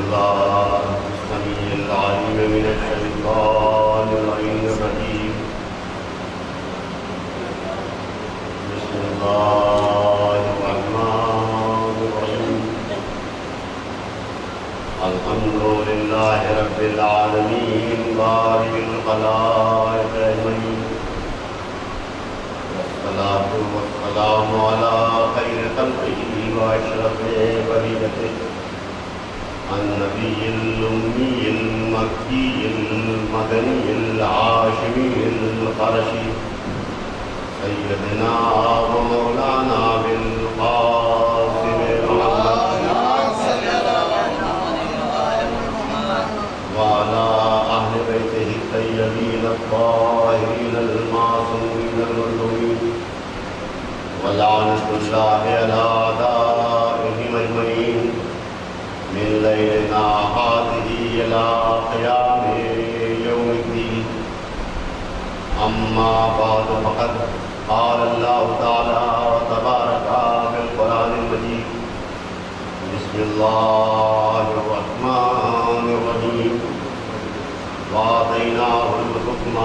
بالله السميع العليم من الشيطان اللعين الرجيم. بسم الله الرحمن الرحيم. الحمد لله رب العالمين بارئ الخلائق أجمعين، والصلاة والسلام على خير خلقه وأشرف بريته النبي الأمي المكي المدني الهاشمي القرشي سيدنا ومولانا بالقاسم محمد وعلى أهل بيته الطيبين الطاهرين المعصومين المظلومين، ولعنة الله على أعدائهم أجمعين من ليلنا هذه إلى قيام يوم الدين. أما بعد فقد قال الله تعالى تبارك في القرآن المجيد: بسم الله الرحمن الرحيم. وآتيناه الحكم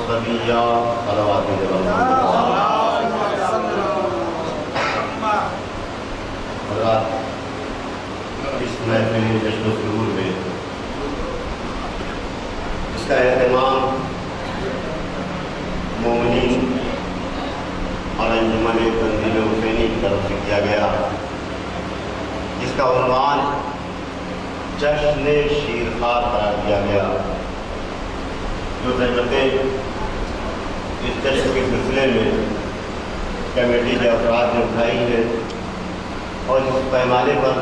صبيا. صلوات اس محفل جشن و سرور میں اس کا اہتمام مومنین اور انجمن تنظیم حسینی کی طرف سے کیا گیا، جس کا عنوان جشن شیرخوار قرار دیا گیا. جو زحمتیں اس جشن کے سلسلے میں کمیٹی کے افراد نے اٹھائی ہیں اور اس پیمانے پر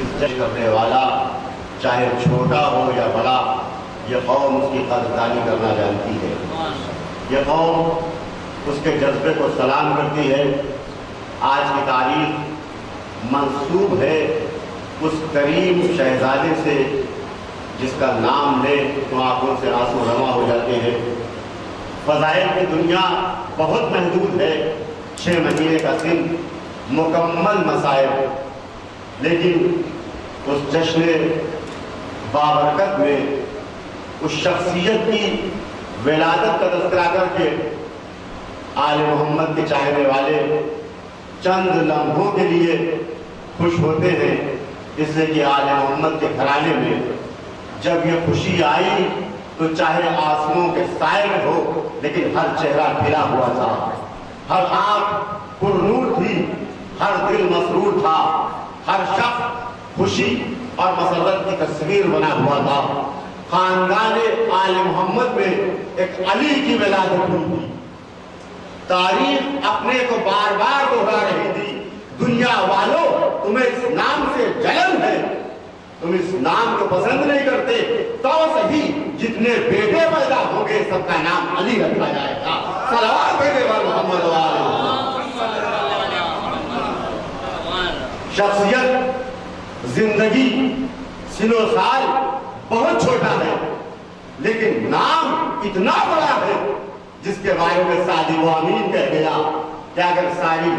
اس جشن کرنے والا چاہے چھوٹا ہو یا بڑا، یہ قوم اس کی قدردانی کرنا جانتی ہے. یہ قوم اس کے جذبے کو سلام کرتی ہے. آج کی تاریخ منسوب ہے اس کریم شہزادے سے جس کا نام لے تو آنکھوں سے آنسو رواں ہو جاتے ہیں. فضائل کی دنیا بہت محدود ہے، 6 مہینے کا سن، مکمل مسائل، لیکن اس جشن بابرکت میں اس شخصیت کی ولادت کا تذکرہ کر کے آل محمد کے چاہنے والے چند لمحوں کے لیے خوش ہوتے ہیں، اس لیے کہ آل محمد کے گھرانے میں جب یہ خوشی آئی تو چاہے آسموں کے سائے میں ہو لیکن ہر چہرہ کھلا ہوا تھا، ہر آنکھ پر نور تھی، ہر دل مسرور تھا، ہر شخص خوشی اور مسرت کی تصویر بنا ہوا تھا. خاندان آل محمد میں ایک علی کی ولادت ہوئی تھی. تاریخ اپنے کو بار بار دہرا رہی تھی: دنیا والوں، تمہیں اس نام سے جلن ہے، تم اس نام کو پسند نہیں کرتے، تو صحیح جتنے بیٹے پیدا ہوں گے سب کا نام علی رکھا جائے گا. صلوات بھیجے محمد والے. شخصیت، زندگی، سن و سال بہت چھوٹا ہے، لیکن نام اتنا بڑا ہے جس کے بارے میں صادق و امین کہہ گیا کہ اگر ساری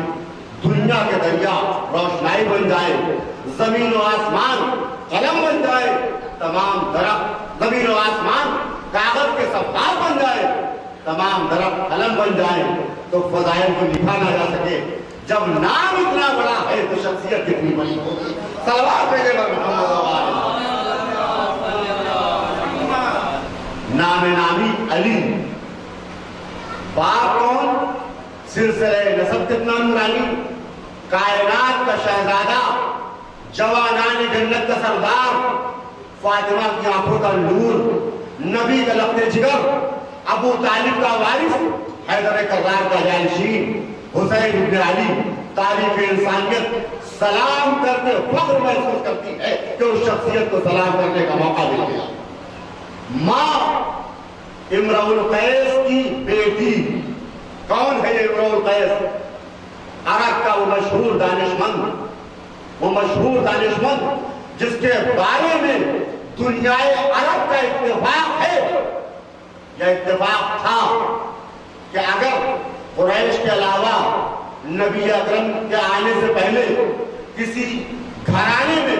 دنیا کے دریا روشنائی بن جائے، زمین و آسمان قلم بن جائے، تمام درخت زمین و آسمان کاغذ کے صفحات بن جائے، تمام درخت قلم بن جائے، تو فضائل کو لکھا نہ جا سکے. جب نام اتنا بڑا ہے تو شخصیت کتنی بڑی ہوگی. صلوات بھیجے محمد والے. نام نامی علی. باپ کون؟ سلسلہ نسب کتنا نورانی، کائنات کا شہزادہ، جوانان جنت کا سردار، فاطمہ کی آنکھوں کا نور، نبی کا لخت جگر، ابو طالب کا وارث، حیدر کرار کا جانشین، حسین ابن علی. تاریخ انسانیت سلام کرتے فخر محسوس کرتی ہے کہ اس شخصیت کو سلام کرنے کا موقع مل گیا. ماں امرؤ القیس کی بیٹی. کون ہے یہ امرؤ القیس؟ عرب کا وہ مشہور دانشمند جس کے بارے میں دنیائے عرب کا اتفاق ہے یا اتفاق تھا کہ اگر قریش کے علاوہ نبی اکرم کے آنے سے پہلے کسی گھرانے میں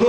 2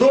2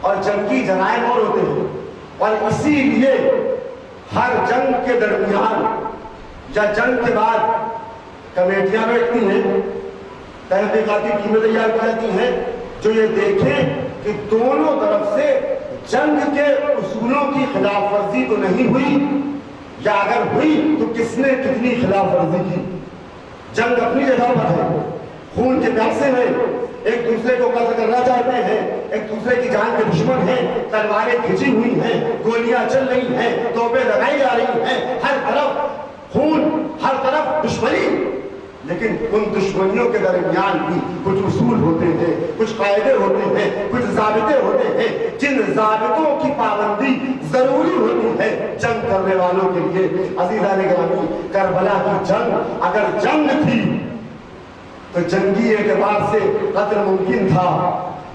اور جنگی جرائم اور ہوتے ہیں، اور اسی لیے ہر جنگ کے درمیان یا جنگ کے بعد کمیٹیاں بیٹھتی ہیں، تحقیقاتی ٹیمیں تیار کی جاتی ہیں جو یہ دیکھیں کہ دونوں طرف سے جنگ کے اصولوں کی خلاف ورزی تو نہیں ہوئی، یا اگر ہوئی تو کس نے کتنی خلاف ورزی کی۔ جنگ اپنی جگہ پر ہے، خون کے پیاسے ہیں، ایک دوسرے کو قتل کرنا چاہتے ہیں، ایک دوسرے کی جان کے دشمن ہیں، تلواریں کھینچی ہوئی ہیں، گولیاں چل رہی ہیں، توپیں لگائی جا رہی ہیں، ہر طرف خون، ہر طرف دشمنی۔ لیکن ان دشمنیوں کے درمیان بھی کچھ اصول ہوتے ہیں، کچھ قاعدے ہوتے ہیں، کچھ ضابطے ہوتے ہیں، جن ضابطوں کی پابندی ضروری ہوتی ہے جنگ کرنے والوں کے لیے۔ عزیزان گرامی، کربلا کی جنگ اگر جنگ تھی تو جنگی اعتبار سے قتل ممکن تھا،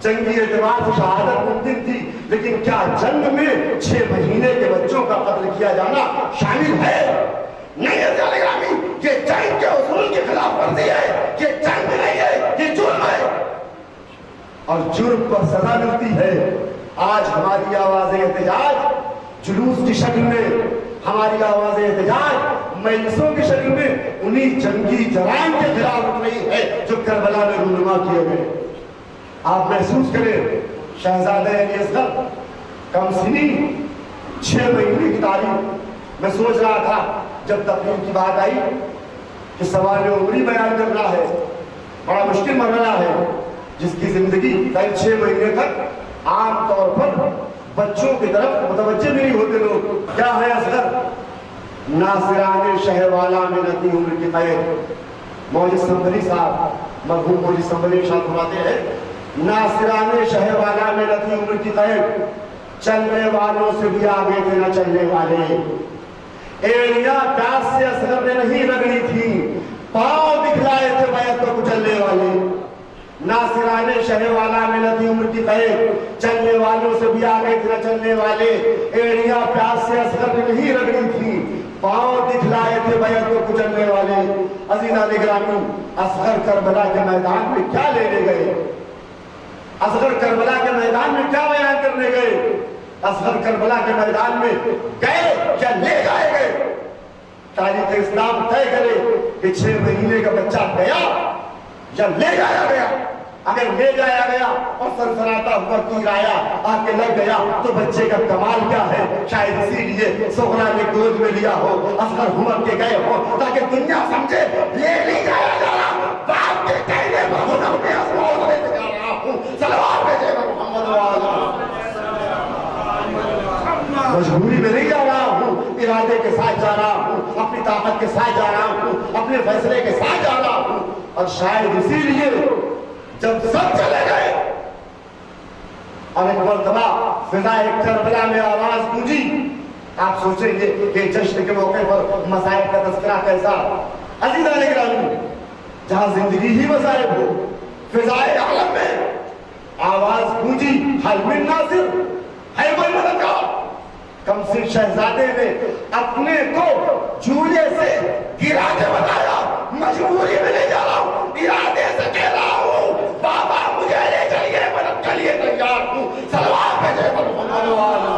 جنگی اعتبار سے شہادت ممکن تھی، لیکن کیا جنگ میں 6 مہینے کے بچوں کا قتل کیا جانا شامل ہے؟ نہیں ہے عزیزان گرامی، یہ جنگ کے اصول کی خلاف ورزی ہے، یہ جنگ نہیں ہے، یہ جرم ہے، اور جرم پر سزا ملتی ہے۔ آج ہماری آواز احتجاج جلوس کی شکل میں، ہماری آواز احتجاج مجلسوں کی شکل میں انہی جنگی جرائم کے خلاف اٹھ رہی ہے جو کربلا میں رونما کیے گئے۔ آپ محسوس کریں، شہزادہ علی اصغر کم سنی، 6 مہینے کی تاریخ۔ میں سوچ رہا تھا جب تقریر کی بات آئی کہ سوال عمری بیان کرنا ہے، بڑا مشکل مرحلہ ہے، جس کی زندگی 6 مہینے تک عام طور پر بچوں کی طرف متوجہ نہیں ہوتے لوگ۔ کیا ہے اصغر؟ ناصران شہر والا میں نتی عمر کی قید۔ مولوی سنبھلی صاحب، مرحوم مولوی سنبھلی ارشاد فرماتے ہیں، ناصران شہر والا میں نتی عمر کی قید، چلنے والوں سے بھی آگے تھے نہ چلنے والے۔ ایڑیاں پیاس سے اصغر نے نہیں رگڑی تھی، پاؤں دکھلائے تھے بیعت کو کچلنے والے۔ ناصران شہر والا میں نتی عمر کی قید، چلنے والوں سے بھی آگے تھے نہ چلنے والے۔ ایڑیاں پیاس سے اصغر نے نہیں رگڑی تھی، پاؤں دکھلائے تھے بیعت کو کچلنے والے۔ عزیزان گرامی، اصغر کربلا کے میدان میں کیا لینے گئے؟ اصغر کربلا کے میدان میں کیا بیان کرنے گئے؟ اصغر کربلا کے میدان میں گئے یا لے جائے گئے؟ تاریخ اسلام طے کرے کہ 6 مہینے کا بچہ گیا یا لے جایا گیا۔ اگر لے جایا گیا اور سنسناتا ہوا تیر آیا آ کے لگ گیا تو بچے کا کمال کیا ہے؟ شاید اسی لیے سغرا نے گود میں لیا ہو، اصغر گھوم کے گئے ہو تاکہ دنیا سمجھے لے نہیں جایا جا رہا، باپ کے کہنے پر ہوں اپنے اسماؤں سے جا رہا ہوں، صلوات بھیجے گا محمد وآلہ۔ مجبوری میں نہیں جا رہا ہوں، ارادے کے ساتھ جا رہا ہوں، اپنی طاقت کے ساتھ جا رہا ہوں، اپنے فیصلے کے ساتھ جا رہا ہوں۔ اور شاید اسی لیے جب سب چلے گئے اور ایک مرتبہ فضائے کربلا میں آواز گونجی، آپ سوچیں گے کہ جشن کے موقع پر مصائب کا تذکرہ کیسا؟ عزیزان گرامی، جہاں زندگی ہی مصائب ہو، فضائے عالم میں آواز گونجی، حل من ناصر، ہے کوئی مددگار؟ کمسن شہزادے نے اپنے کو جھولے سے گرا کے بتایا، مجبوری میں نہیں جا رہا ہوں، ارادے سے کہہ رہا ہوں، بابا مجھے لے چلیے، مدد کے لیے تیار ہوں، صلوات بھیجے محمد وآلہ۔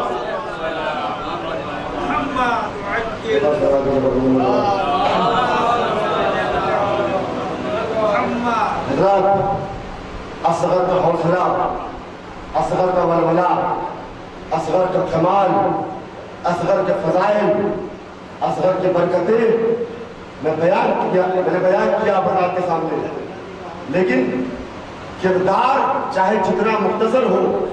اصغر کا حوصلہ، اصغر کا ولولہ، اصغر کا کمال، اصغر کے فضائل، اصغر کی برکتیں میں نے بیان کیا آپ کے سامنے، لیکن کردار چاہے جتنا مختصر ہو،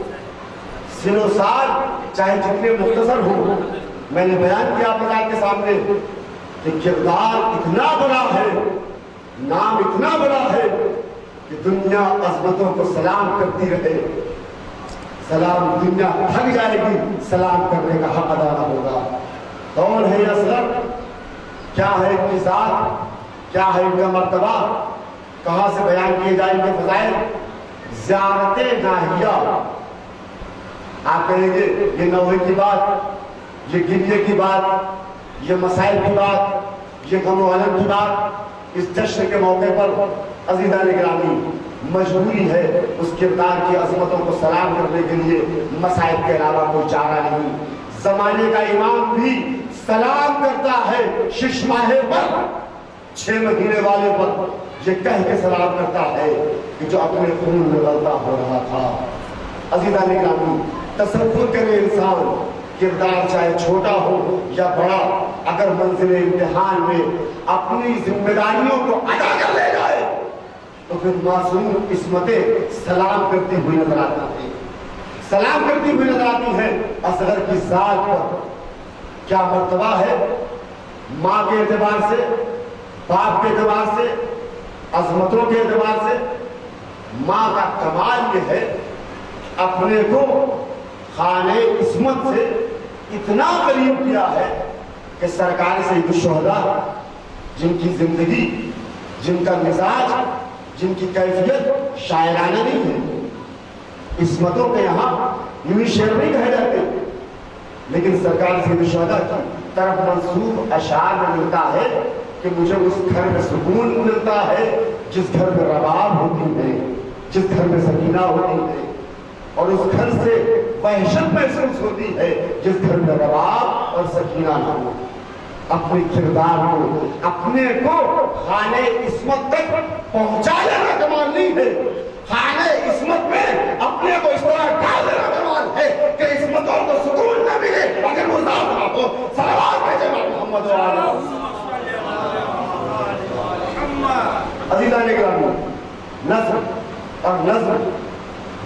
سن و سال چاہے جتنے مختصر ہو، میں نے بیان کیا آپ کے سامنے کہ کردار اتنا بڑا ہے، نام اتنا بڑا ہے کہ دنیا عظمتوں کو سلام کرتی رہے، سلام دنیا تھک جائے گی، سلام کرنے کا حق ادا نہ ہوگا۔ کون ہے اصغر؟ کیا ہے ان کی ذات؟ کیا ہے ان کا مرتبہ؟ کہاں سے بیان کیے جائیں گے فضائل؟ زیارت ناہیہ، آپ کہیں گے یہ نوحے کی بات، یہ گریے کی بات، یہ مسائل کی بات، یہ غم و غم کی بات اس جشن کے موقع پر عزیزان گرامی مجبوری ہے اس کردار کی عظمتوں کو سلام کرنے کے لیے، مصائب کے علاوہ کوئی چارہ نہیں۔ زمانے کا امام بھی سلام کرتا ہے شش ماہے پر، 6 مہینے والے پر یہ کہہ کے سلام کرتا ہے کہ جو اپنے خون میں غلطہ ہو رہا تھا۔ عزیزان گرامی، تصور کرے انسان، کردار چاہے چھوٹا ہو یا بڑا، اگر منزل امتحان میں اپنی ذمہ داریوں کو ادا کر لے جائے تو پھر معصوم عصمتیں سلام کرتی ہوئی نظر آتی ہیں، سلام کرتی ہوئی نظر آتی ہیں۔ اصغر کی ذات پر کیا مرتبہ ہے، ماں کے اعتبار سے، باپ کے اعتبار سے، عظمتوں کے اعتبار سے۔ ماں کا کمال یہ ہے اپنے کو خانہ عصمت سے اتنا قریب کیا ہے کہ سرکار سید الشہداء، جن کی زندگی، جن کا مزاج، جن کی کیفیت شاعرانہ نہیں ہے، عصمتوں کے یہاں یوں شعر نہیں کہے جاتے، لیکن سرکار سید الشہداء کی طرف منسوب اشعار میں ملتا ہے کہ مجھے اس گھر میں سکون ملتا ہے جس گھر میں رباب ہوتی ہے، جس گھر میں سکینہ ہوتی ہے، اور اس گھر سے وحشت محسوس ہوتی ہے جس گھر میں رباب اور سکینہ نہ ہو۔ اپنے کردار کو، اپنے کو خانہ عصمت تک پہنچا لینا کمال نہیں ہے، خانہ عصمت میں اپنے کو اس طرح ڈال دینا کمال ہے کہ عصمتوں کو سکون نہ ملے اگر وہ ذات نہ ہو۔ صلوات بھیجے محمد و آلہ۔ عزیزان گرامی، نظر اور نظر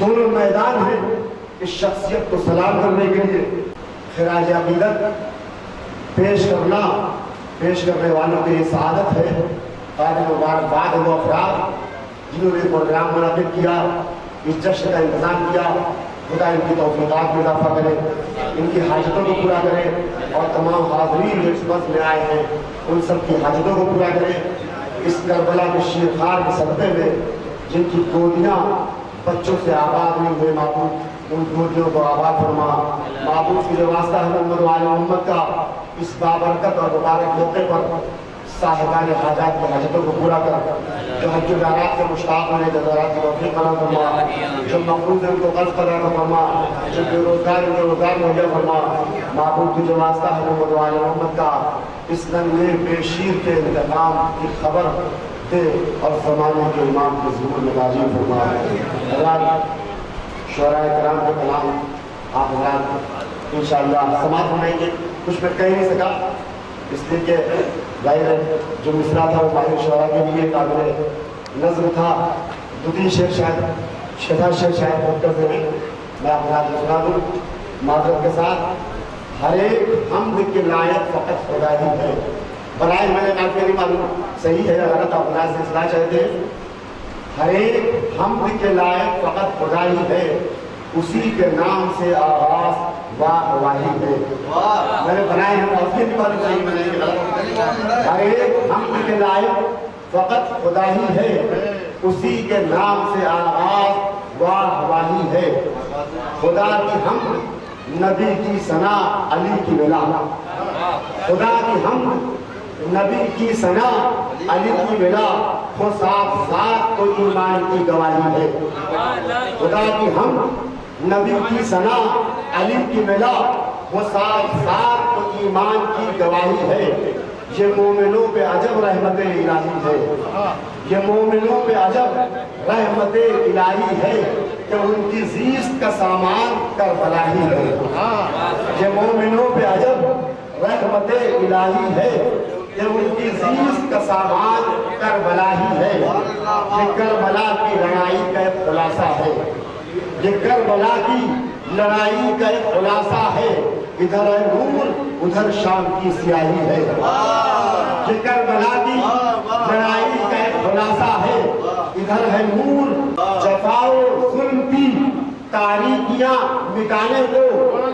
دونوں میدان ہیں اس شخصیت کو سلام کرنے کے لیے۔ خراج عقیدت پیش کرنا، پیش کرنے والوں کی یہ سعادت ہے۔ قابل مبارکباد وہ افراد جنہوں نے پروگرام منعقد کیا، اس جشن کا انتظام کیا۔ خدا ان کی توفیقات میں اضافہ کرے، ان کی حاجتوں کو پورا کرے، اور تمام حاضرین جو اس وقت میں آئے ہیں ان سب کی حاجتوں کو پورا کرے۔ اس کربلا کے شیرخوار کے صدقے میں جن کی گودیاں بچوں سے آباد نہیں ہوئے، معبود ان گودیوں کو آباد فرما۔ معبود کی جو واسطہ ہے محمد و آل محمد کا، اس بابرکت اور مبارک موقع پر صاحبان حاجات کی حاجتوں کو پورا کر، جو حج العراق کے مشتاق ہونے جزارات کی توفیق عطا فرما، جو مقروض ہیں ان کو قرض عطا فرما، جو بے روزگار ان کو روزگار مہیا فرما۔ معبود کی جو واسطہ ہے محمد و آل محمد کا، اس ننھے بے شیر کے انتقام کی خبر دے اور زمانے کے امام کے ظہور میں راضی فرما۔ حضرات شعراء کرام کے کلام آپ حضرات انشاءاللہ سماعت فرمائیں گے۔ کچھ میں کہہ نہیں سکا اس لیے کہ ظاہر جو مصرع تھا وہ ماہر شعراء کے لیے قابل نظم تھا، 2-3 شعر شاید 6 شعر شاید بہت کرتے ہیں، میں آپ حضرات کو سنا دوں معذرت کے ساتھ۔ ہر ایک حمد کے لائق فقط خدا ہی ہے۔ برائے میں نے کافی نہیں معلوم صحیح ہے غلط، آپ حضرات سے اصلاح چاہتے ہیں۔ ہر ایک حمد کے لائق فقط خدا ہی ہے، اسی کے نام سے آغاز واہ واحد ہے۔ میں نے بنائے ہیں معافی نہیں معلوم صحیح میں نے۔ ہر ایک حمد کے لائق فقط خدا ہی ہے، اسی کے نام سے آغاز واہ واحد ہے۔ خدا کی حمد، نبی کی ثنا، علی کی ولا۔ خدا کی حمد، نبی کی ثنا، علی کی ولا، وہ صاف ذات تو ایمان کی گواہی ہے۔ خدا کی حمد، نبی کی ثنا، علی کی ولا، وہ صاف ذات تو ایمان کی گواہی ہے۔ یہ مومنوں پہ عجب رحمت الہی ہے، یہ مومنوں پہ عجب رحمت الہی ہے کہ ان کی زیست کا سامان کربلا ہی ہے۔ یہ مومنوں پہ عجب رحمت الہی ہے کہ ان کی زیست کا سامان کربلا ہی ہے۔ یہ کربلا کی لڑائی کا ایک خلاصہ ہے، یہ کربلا کی لڑائی کا ایک خلاصہ ہے۔ ادھر ہے نور، ادھر شام کی سیاہی ہے۔ یہ کربلا کی لڑائی کا ایک خلاصہ ہے، ادھر ہے نور، جفا و ظلم کی تاریکیاں مٹانے کو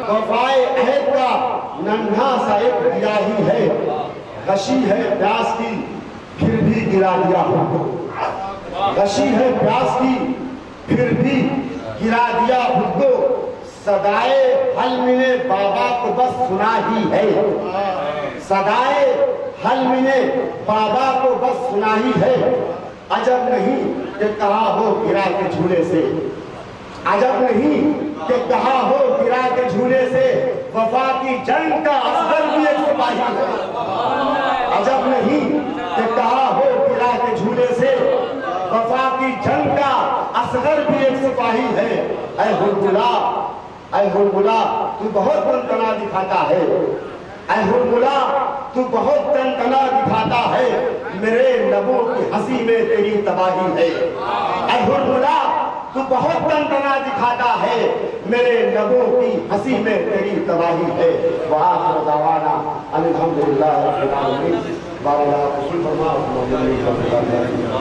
وفائے عہد کا ننھا سا ایک دیا ہی ہے۔ غشی ہے پیاس کی پھر بھی گرا دیا خود کو، غشی ہے پیاس کی پھر بھی گرا دیا خود کو۔ صدائے حلم نے بابا کو بس سنا ہی ہے، صدائے حلم نے بابا کو بس سنا ہی ہے۔ عجب نہیں کہ کہا ہو گرا کے جھولے سے، عجب نہیں کہ کہا ہو گرا کے جھولے سے، وفا کی جنگ کا اصغر بھی ایک سپاہی ہے۔ عجب نہیں کہ کہا ہو گرا کے جھولے سے، وفا کی جنگ کا اصغر بھی ایک سپاہی ہے۔ اے ہلبلا، اے ہلبلا تو بہت تنتنا دکھاتا ہے، اے ہلبلا تو بہت تنتنا دکھاتا ہے، میرے لبوں کی ہنسی میں تیری تباہی ہے۔ اے ہلبلا تو بہت تنتنا دکھاتا ہے، میرے لبوں کی ہنسی میں تیری تباہی ہے۔ وآخر دعوانا الحمدللہ رب العالمین۔ بارک اللہ فیکم۔